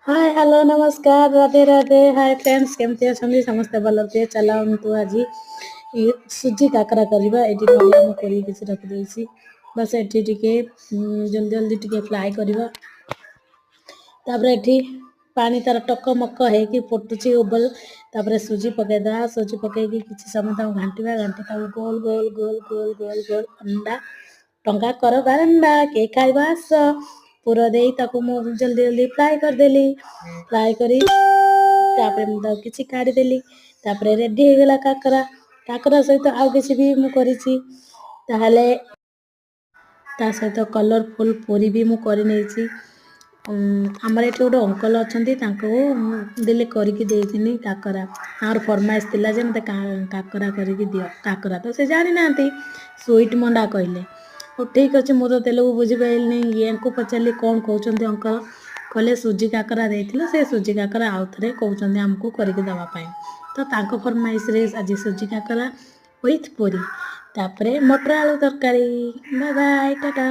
Hi hello नमस्कार Radhe Radhe hi friends केमती अच्छा समस्ते भल थे चलतु आज सुजी काकरा करवा ये नड़िया मुझे रखिदे बस ये जल्दी जल्दी टे फ्राए करवा ये पानी तार टकमक हो फुटुची उबल सुजी पकईदा सुजी पकईकी किसी समय घाटा घाटी गोल गोल गोल गोल गोल गोल अंडा टंका कर बारंडा के खाइबा आस पूरा दे जल्दी जल्दी फ्राए करदेली फ्राए करी किसी काढ़ीदेली रेडी हो गला काकरा काकरा सहित आउ किसी भी मुझे सहित कलरफुल पूरी भी मुझे आमर ये गोटे अंकल अच्छा दिले करके काकरा आम फरमाइश थी जे मत काकरा करके दियो काकरा तो से जानी ना स्वीट मंडा कहले ठीक अच्छे मुझे तो तेलुगु बुझीपारे ये पचारि कौन कहते अंकल कहले सुजी काकरा देते से सुजी काकरा आउ थे कहते आमको करके देवाई तो फरमाइश रे आज सुजी काकरा विथ पूरी तापरे मटर आलू तरकारी बाय बाय टाटा।